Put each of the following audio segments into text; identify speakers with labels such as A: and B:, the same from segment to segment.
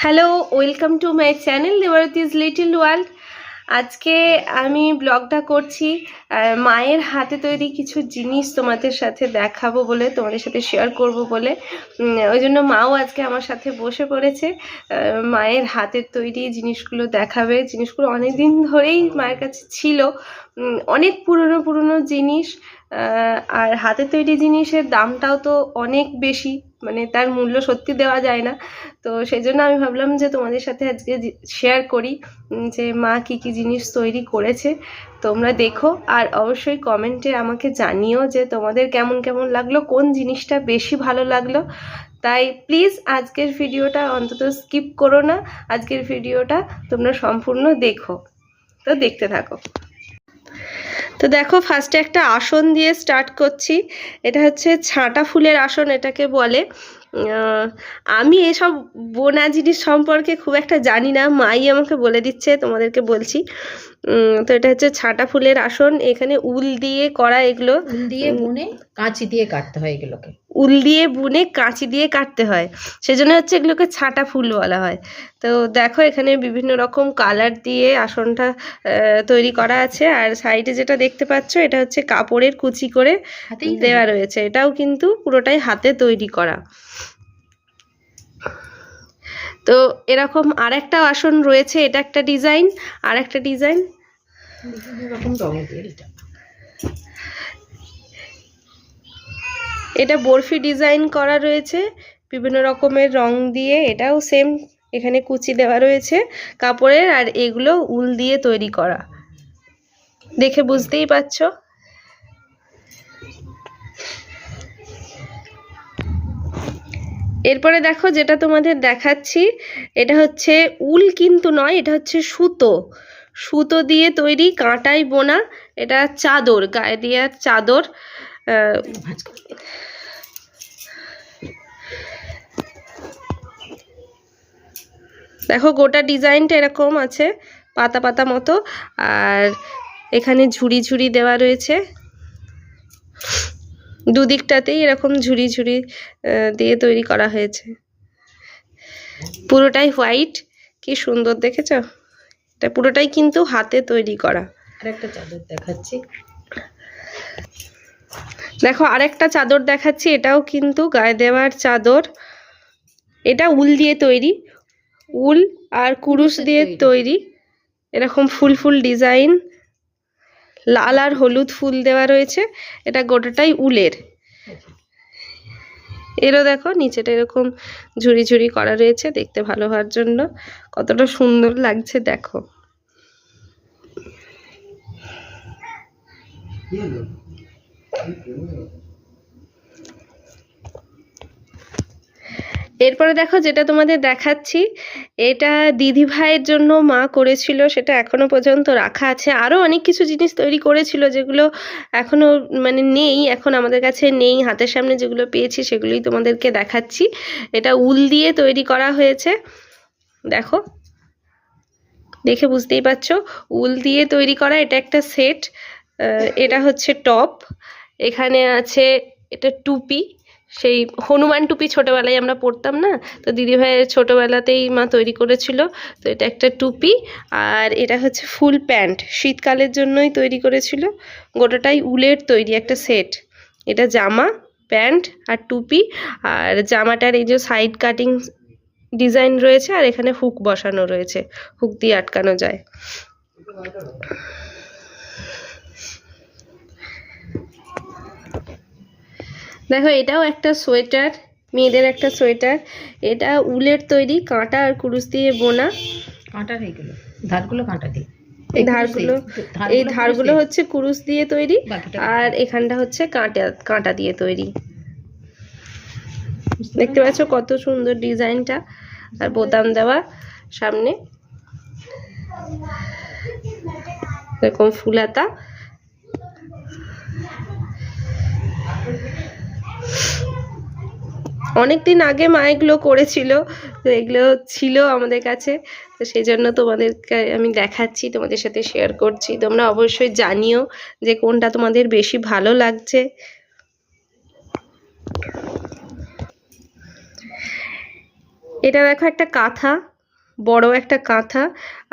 A: Hello, welcome to my channel Debrati's little world. আজকে আমি ব্লগটা করছি মায়ের হাতে তৈরি কিছু জিনিস তোমাদের সাথে দেখাবো বলে, তোমাদের সাথে শেয়ার করব বলে। ওই জন্য মাও আজকে আমার সাথে বসে পড়েছে। মায়ের হাতের তৈরি জিনিসগুলো দেখাবে। জিনিসগুলো অনেক দিন ধরেই মায়ের কাছে ছিল, অনেক পুরনো পুরনো জিনিস। আর হাতের তৈরি জিনিসের দামটাও তো অনেক বেশি, মানে তার মূল্য সত্যি দেওয়া যায় না। তো সেই জন্য আমি ভাবলাম যে তোমাদের সাথে আজকে শেয়ার করি যে মা কি কি জিনিস তৈরি করেছে। তোমরা দেখো আর অবশ্যই কমেন্টে আমাকে জানিও যে তোমাদের কেমন কেমন লাগলো, কোন জিনিসটা বেশি ভালো লাগলো। তাই প্লিজ আজকের ভিডিওটা অন্তত স্কিপ করো না, আজকের ভিডিওটা তোমরা সম্পূর্ণ দেখো। তো দেখতে থাকো। তো দেখো, ফার্স্টে একটা আসন দিয়ে স্টার্ট করছি। এটা হচ্ছে ছাঁটা ফুলের আসন এটাকে বলে। আমি এসব বোনা জিনিস সম্পর্কে খুব একটা জানি না, মাই আমাকে বলে দিচ্ছে, তোমাদেরকে বলছি। তো এটা হচ্ছে ছাঁটা ফুলের আসন। এখানে উল দিয়ে করা, এগুলো
B: উল দিয়ে বুনে কাঁচি দিয়ে কাটতে হয় এগুলোকে।
A: উল দিয়ে বুনে কাঁচি দিয়ে কাটতে হয়, সেজন্য হচ্ছে এগুলোকে ছাঁটা ফুল বলা হয়। তো দেখো, এখানে বিভিন্ন রকম কালার দিয়ে আসনটা তৈরি করা আছে। আর সাইডে যেটা দেখতে পাচ্ছ, এটা হচ্ছে কাপড়ের কুচি করে দেওয়া রয়েছে। এটাও কিন্তু পুরোটাই হাতে তৈরি করা। তো এরকম আরেকটা আসন রয়েছে, এটা একটা ডিজাইন, আর একটা ডিজাইন
B: বিভিন্ন রকম রঙের।
A: এটা বরফি ডিজাইন করা রয়েছে বিভিন্ন রকমের রং দিয়ে। এটাও সেম, এখানে কুচি দেওয়া রয়েছে কাপড়ের, আর এগুলো উল দিয়ে তৈরি করা, দেখে বুঝতেই পারছো। এরপরে দেখো, যেটা তোমাদের দেখাচ্ছি, এটা হচ্ছে উল কিন্তু নয়, এটা হচ্ছে সুতো। সুতো দিয়ে তৈরি, কাঁটায় বোনা। এটা চাদর, গায়ে দেওয়ার চাদর। দেখো, গোটা ডিজাইনটা এরকম আছে, পাতা পাতা মতো। আর এখানে ঝুড়ি ঝুড়ি দেওয়া রয়েছে, দুদিকটাতেই এরকম ঝুড়ি ঝুড়ি দিয়ে তৈরি করা হয়েছে। পুরোটাই হোয়াইট, কি সুন্দর দেখেছ? এটা পুরোটাই কিন্তু হাতে তৈরি করা।
B: আরেকটা চাদর দেখাচ্ছি,
A: দেখো আরেকটা চাদর দেখাচ্ছি, এটাও কিন্তু গায়ে দেওয়ার চাদর। এটা উল দিয়ে তৈরি, উল আর কুরুশ দিয়ে তৈরি। এরকম ফুল ফুল ডিজাইন, লাল আর হলুদ ফুল দেওয়া রয়েছে। এটা গোটাটাই উলের। এরও দেখো নিচেটা এরকম ঝুড়ি ঝুড়ি করা রয়েছে, দেখতে ভালো হওয়ার জন্য। কতটা সুন্দর লাগছে দেখো। এরপরে দেখো, যেটা তোমাদের দেখাচ্ছি, এটা দিদি ভাইয়ের জন্য মা করেছিল, সেটা এখনো পর্যন্ত রাখা আছে। আরও অনেক কিছু জিনিস তৈরি করেছিল যেগুলো এখনো মানে নেই, এখন আমাদের কাছে নেই। হাতের সামনে যেগুলো পেয়েছি সেগুলোই তোমাদেরকে দেখাচ্ছি। এটা উল দিয়ে তৈরি করা হয়েছে, দেখো, দেখে বুঝতেই পারছো উল দিয়ে তৈরি করা। এটা একটা সেট, এটা হচ্ছে টপ। এখানে আছে এটা টুপি, সেই হনুমান টুপি ছোটোবেলায় আমরা পরতাম না, তো দিদিভাইয়ের ছোটোবেলাতেই মা তৈরি করেছিল। তো এটা একটা টুপি। আর এটা হচ্ছে ফুল প্যান্ট, শীতকালের জন্যই তৈরি করেছিল। গোটাটাই উলের তৈরি একটা সেট। এটা জামা, প্যান্ট আর টুপি। আর জামাটার এই যে সাইড কাটিং ডিজাইন রয়েছে, আর এখানে হুক বসানো রয়েছে, হুক দিয়ে আটকানো যায়। দেখো, এটাও একটা সোয়েটার, মেয়েদের একটা সোয়েটার। এটা উলের তৈরি, কাঁটা আর কুরুশ দিয়ে বোনা।
B: কাঁটার এইগুলো ধারগুলো কাঁটা দিয়ে,
A: এই ধারগুলো হচ্ছে কুরুশ দিয়ে তৈরি, আর এখানটা হচ্ছে কাঁটা দিয়ে তৈরি। দেখতে পাচ্ছ কত সুন্দর ডিজাইনটা, আর বোতাম দেওয়া সামনে, এরকম ফুলাতা। অনেকদিন আগে মা এগুলো করেছিল, তো এগুলো ছিল আমাদের কাছে, তো সেই জন্য তোমাদেরকে আমি দেখাচ্ছি, তোমাদের সাথে শেয়ার করছি। তোমরা অবশ্যই জানিও যে কোনটা তোমাদের বেশি ভালো লাগছে। এটা দেখো একটা কাঁথা, বড় একটা কাঁথা,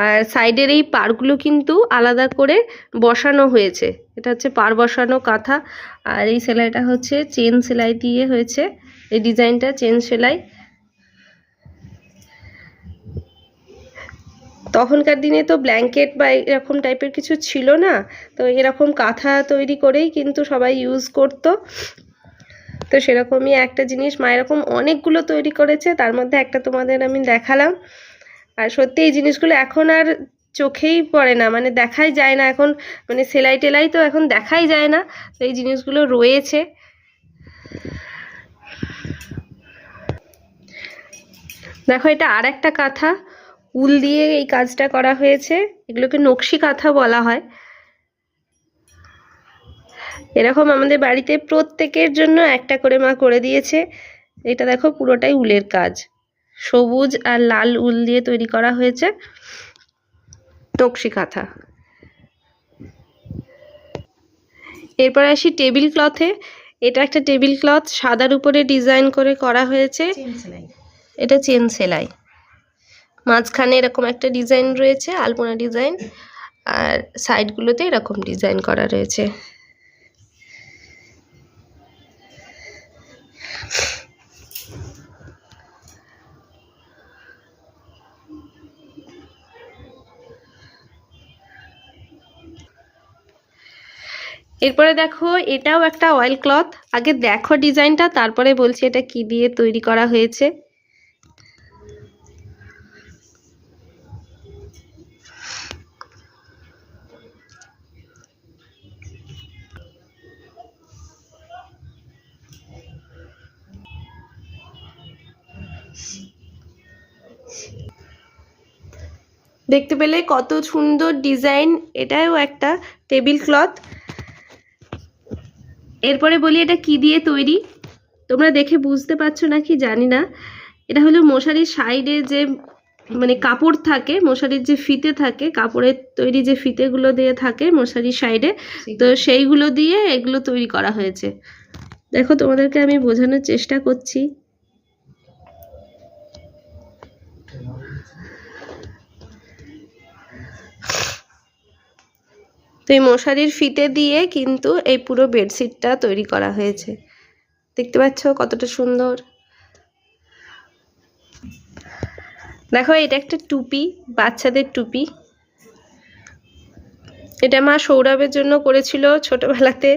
A: আর সাইডের এই পাড়গুলো কিন্তু আলাদা করে বসানো হয়েছে। এটা হচ্ছে পাড় বসানো কাঁথা। আর এই সেলাইটা হচ্ছে চেন সেলাই দিয়ে হয়েছে, এই ডিজাইনটা চেন সেলাই। তখনকার দিনে তো ব্ল্যাঙ্কেট বা এরকম টাইপের কিছু ছিল না, তো এরকম কাঁথা তৈরি করেই কিন্তু সবাই ইউজ করতো। তো সেরকমই একটা জিনিস মা এরকম অনেকগুলো তৈরি করেছে, তার মধ্যে একটা তোমাদের আমি দেখালাম। আর সত্যি এই জিনিসগুলো এখন আর চোখেই পড়ে না, মানে দেখাই যায় না এখন, মানে সেলাই টেলাই তো এখন দেখাই যায় না, তো এই জিনিসগুলো রয়েছে। দেখো এটা আর একটা কাঁথা, উল দিয়ে এই কাজটা করা হয়েছে, এগুলোকে নকশি কাঁথা বলা হয়। এরকম আমাদের বাড়িতে প্রত্যেকের জন্য একটা করে মা করে দিয়েছে। এটা দেখো পুরোটাই উলের কাজ, সবুজ আর লাল উল দিয়ে তৈরি করা হয়েছে নকশি কাঁথা। এরপর আসি টেবিল ক্লথে। এটা একটা টেবিল ক্লথ, সাদার উপরে ডিজাইন করে করা হয়েছে। এটা চেন সেলাই, মাঝখানে এরকম একটা ডিজাইন রয়েছে, আলপনা ডিজাইন, আর সাইডগুলোতে এরকম ডিজাইন করা রয়েছে। এরপরে দেখো এটাও একটা অয়েল ক্লথ। আগে দেখো ডিজাইনটা, তারপরে বলছি এটা কি দিয়ে তৈরি করা হয়েছে। দেখতে পেলে কত সুন্দর ডিজাইন, এটাও একটা টেবিল ক্লথ। এরপরে বলি এটা কি দিয়ে তৈরি, তোমরা দেখে বুঝতে পারছো নাকি জানি না। এটা হলো মশারির সাইডে যে মানে কাপড় থাকে, মশারির যে ফিতে থাকে, কাপড়ের তৈরি যে ফিতেগুলো দিয়ে থাকে মশারির সাইডে, তো সেইগুলো দিয়ে এগুলো তৈরি করা হয়েছে। দেখো তোমাদেরকে আমি বোঝানোর চেষ্টা করছি। তো এই মশারির ফিতে দিয়ে কিন্তু এই পুরো বেডশিটটা তৈরি করা হয়েছে, দেখতে পাচ্ছ কতটা সুন্দর। দেখো এটা একটা টুপি, বাচ্চাদের টুপি। এটা মা সৌরভের জন্য করেছিল ছোটবেলাতে,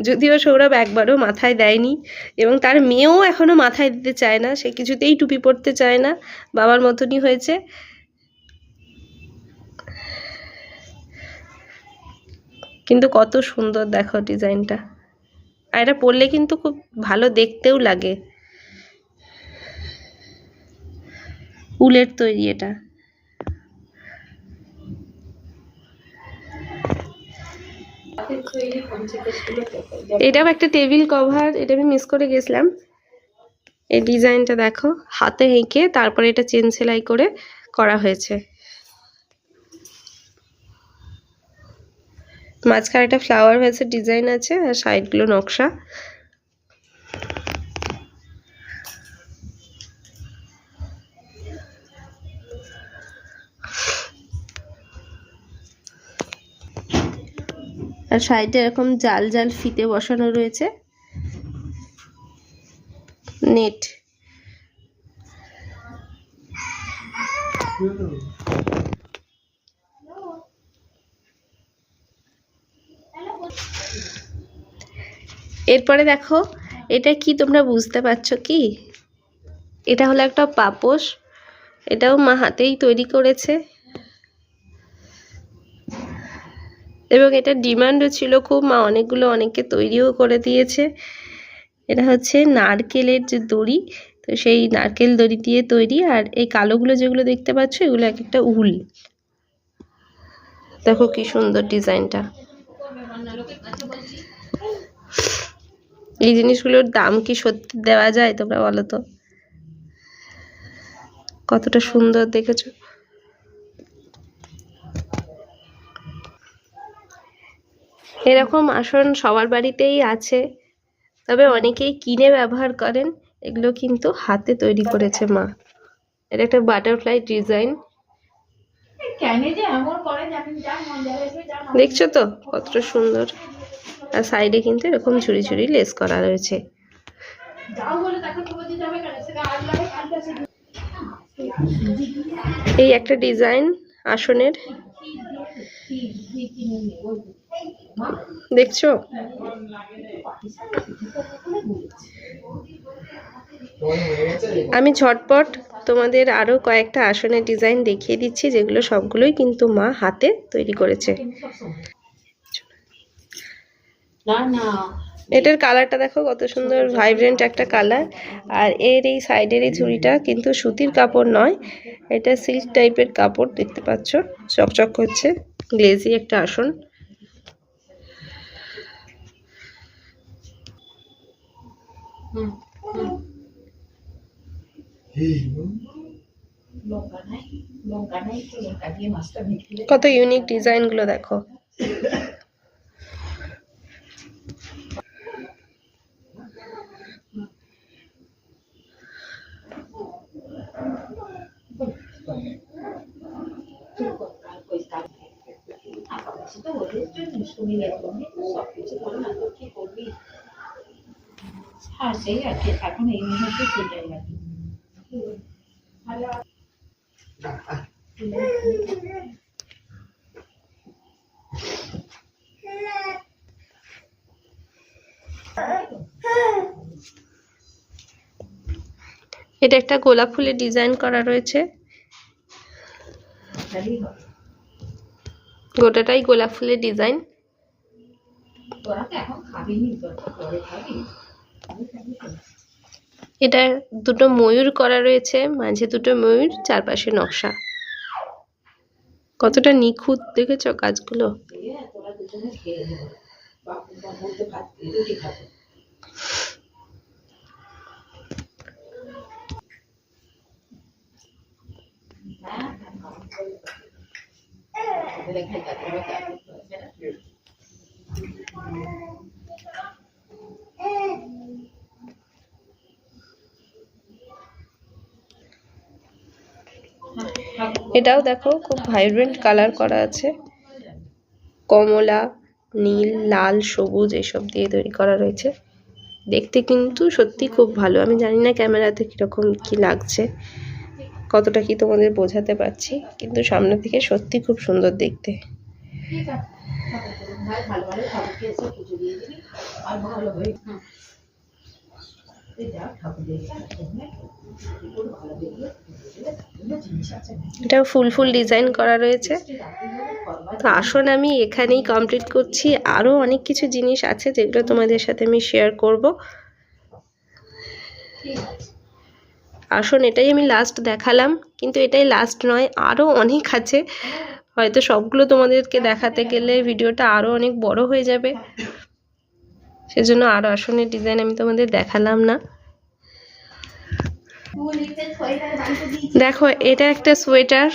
A: যদিও সৌরভ একবারও মাথায় দেয়নি, এবং তার মেয়েও এখনো মাথায় দিতে চায় না, সে কিছুতেই টুপি পরতে চায় না, বাবার মতনই হয়েছে। কিন্তু কত সুন্দর দেখো ডিজাইনটা, আর এটা পরলে কিন্তু খুব ভালো দেখতেও লাগে। উলের তৈরি এটা। এটাও একটা টেবিল কভার, এটা আমি মিস করে গেছিলাম। এই ডিজাইনটা দেখো, হাতে এঁকে তারপরে এটা চেন সেলাই করে করা হয়েছে। মাঝখানে একটা ফ্লাওয়ার ভেসের ডিজাইন আছে, আর সাইডগুলো নকশা। আর সাইডে এরকম জাল জাল ফিতে বসানো রয়েছে, নেট। এরপরে দেখো এটা কি, তোমরা বুঝতে পারছো কি? এটা হলো একটা পাপোশ, এটাও মা হাতেই তৈরি করেছে, এবং এটা ডিমান্ডও ছিল খুব, মা অনেকগুলো অনেককে তৈরিও করে দিয়েছে। এটা হচ্ছে নারকেলের যে দড়ি, তো সেই নারকেল দড়ি দিয়ে তৈরি। আর এই কালোগুলো যেগুলো দেখতে পাচ্ছ এগুলো এক একটা উল। দেখো কি সুন্দর ডিজাইনটা। এই জিনিসগুলোর দাম কি সত্যি দেওয়া যায় তোমরা বলো তো? কতটা সুন্দর দেখেছো। এরকম আসন সবার বাড়িতেই আছে, তবে অনেকেই কিনে ব্যবহার করেন, এগুলো কিন্তু হাতে তৈরি করেছে মা। এটা একটা বাটারফ্লাই ডিজাইন, দেখছো তো কতটা সুন্দর। আর সাইডে কিন্তু এরকম ঝুড়ি ঝুড়ি লেস করা রয়েছে। এই একটা ডিজাইন আসনের, দেখছো? আমি ঝটপট তোমাদের আরো কয়েকটা আসনের ডিজাইন দেখিয়ে দিচ্ছি, যেগুলো সবগুলোই কিন্তু মা হাতে তৈরি করেছে। এটার কালারটা দেখো কত সুন্দর, ভাইব্রেন্ট একটা কালার। আর এর এই সাইডের এই ঝুড়িটা কিন্তু সুতির কাপড় নয়, এটা সিল্ক টাইপের কাপড়, দেখতে পাচ্ছ চকচক করছে। গ্লেজি একটা আসন। কত ইউনিক ডিজাইন গুলো দেখো।
B: এখন এই মুহূর্তে সেটাই লাগে।
A: এটা একটা গোলাপ ফুলের ডিজাইন করা রয়েছে, গোটাটাই গোলাপ ফুলের ডিজাইন। এটা দুটো ময়ূর করা রয়েছে, মাঝে দুটো ময়ূর, চারপাশে নকশা। কতটা নিখুঁত দেখেছো কাজগুলো। এটাও দেখো খুব ভাইব্রেন্ট কালার করা আছে, কমলা, নীল, লাল, সবুজ এসব দিয়ে তৈরি করা রয়েছে। দেখতে কিন্তু সত্যি খুব ভালো। আমি জানি না ক্যামেরাতে কিরকম কি লাগছে, কতটা কি তোমাদের বোঝাতে পারছি, কিন্তু সামনে থেকে সত্যি খুব সুন্দর দেখতে। এটাও ফুল ফুল ডিজাইন করা রয়েছে। তো আসুন আমি এখানেই কমপ্লিট করছি, আরো অনেক কিছু জিনিস আছে যেগুলো তোমাদের সাথে আমি শেয়ার করব। আসুন এটাই আমি লাস্ট দেখালাম, কিন্তু এটাই লাস্ট নয়, আরো অনেক আছে। হয়তো সবগুলো তোমাদেরকে দেখাতে গেলে ভিডিওটা আরো অনেক বড় হয়ে যাবে, সেজন্য আরো আসনের ডিজাইন আমি তোমাদের দেখালাম না। দেখো এটা একটা সোয়েটার,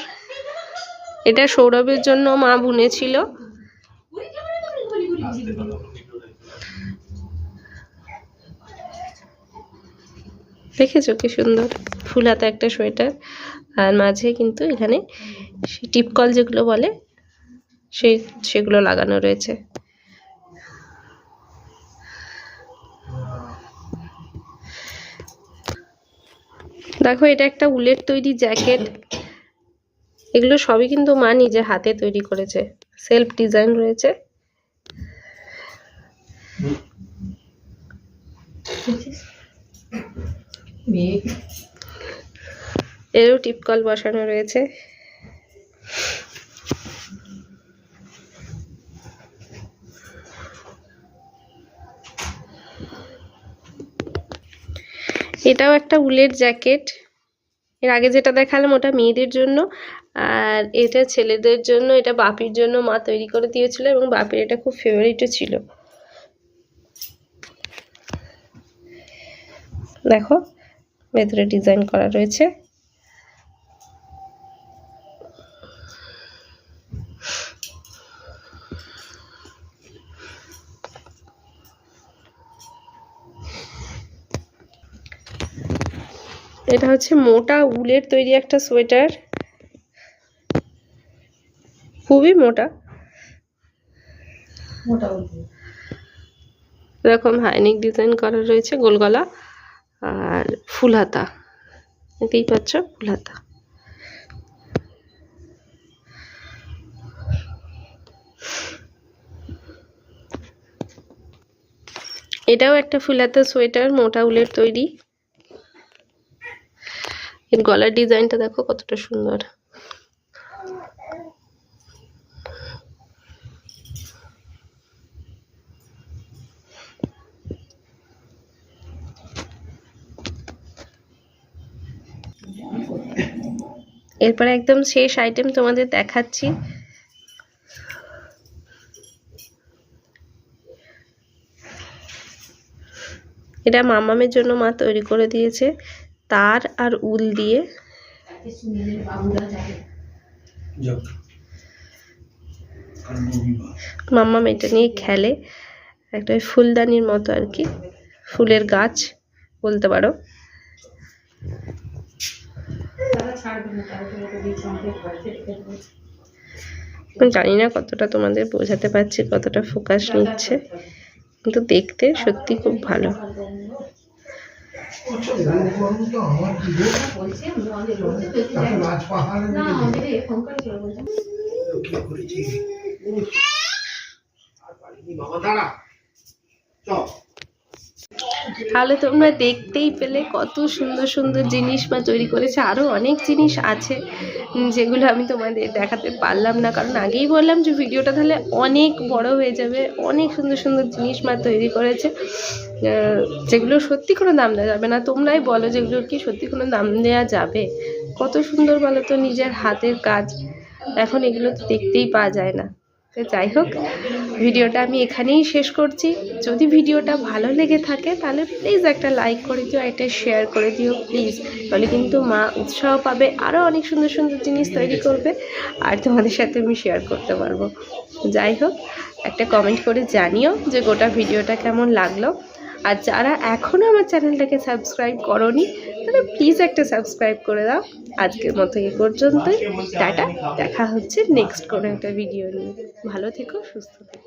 A: এটা সৌরভের জন্য মা বুনেছিল। দেখেছো কি সুন্দর ফুল হাতা একটা সোয়েটার, আর মাঝে কিন্তু এখানে টিপকল যেগুলো বলে সেগুলো লাগানো রয়েছে। দেখো এটা একটা উলের তৈরি জ্যাকেট, এগুলো সবই কিন্তু মা নিজে হাতে তৈরি করেছে, সেলফ ডিজাইন রয়েছে। এরও টিপকল বসানো রয়েছে। এটাও একটা উলের জ্যাকেট, এর আগে যেটা দেখালাম ওটা মেয়েদের জন্য, আর এটা ছেলেদের জন্য। এটা বাপির জন্য মা তৈরি করে দিয়েছিল, এবং বাপির এটা খুব ফেভারিটও ছিল। দেখো ভেতরে ডিজাইন করা রয়েছে। এটা হচ্ছে মোটা উলের তৈরি একটা সোয়েটার, খুবই মোটা। এরকম হাইনেক ডিজাইন করা রয়েছে, গোল গলা আর ফুল হাতা, দেখতেই পাচ্ছ ফুল হাতা। এটাও একটা ফুল হাতা সোয়েটার, মোটা উলের তৈরি। এর গলার ডিজাইনটা দেখো কতটা সুন্দর। এরপর একদম শেষ আইটেম তোমাদের দেখাচ্ছি। এটা মামামের জন্য মা তৈরি করে দিয়েছে, তার আর উল দিয়ে। মামাম এটা নিয়ে খেলে, একটা ফুলদানির মতো আর কি, ফুলের গাছ বলতে পারো। জানি না কতটা তোমাদের বোঝাতে পারছি, কতটা ফোকাস নিচ্ছে, কিন্তু দেখতে সত্যি খুব ভালো। তাহলে তোমরা দেখতেই পেলে কত সুন্দর সুন্দর জিনিস মা তৈরি করেছে। আরো অনেক জিনিস আছে যেগুলো আমি তোমাদের দেখাতে পারলাম না, কারণ আগেই বললাম যে ভিডিওটা তাহলে অনেক বড় হয়ে যাবে। অনেক সুন্দর সুন্দর জিনিস মা তৈরি করেছে, যেগুলো সত্যি কোনো দাম দেওয়া যাবে না। তোমরাই বলো যেগুলোর কি সত্যি কোনো দাম দেওয়া যাবে? কত সুন্দর বলো তো, নিজের হাতের কাজ। এখন এগুলো তো দেখতেই পাওয়া যায় না। তো যাই হোক, ভিডিওটা আমি এখানেই শেষ করছি। যদি ভিডিওটা ভালো লেগে থাকে তাহলে প্লিজ একটা লাইক করে দিও, একটা শেয়ার করে দিও প্লিজ। তাহলে কিন্তু মা উৎসাহ পাবে, আরও অনেক সুন্দর সুন্দর জিনিস তৈরি করবে আর তোমাদের সাথে আমি শেয়ার করতে পারবো। যাই হোক, একটা কমেন্ট করে জানিও যে গোটা ভিডিওটা কেমন লাগলো। আর যারা এখনও আমার চ্যানেলটাকে সাবস্ক্রাইব করোনি তাহলে প্লিজ একটা সাবস্ক্রাইব করে দাও। আজকের মতো এই পর্যন্তই, টাটা। দেখা হচ্ছে নেক্সট কোনো একটা ভিডিও নিয়ে। ভালো থেকো, সুস্থ থেকো।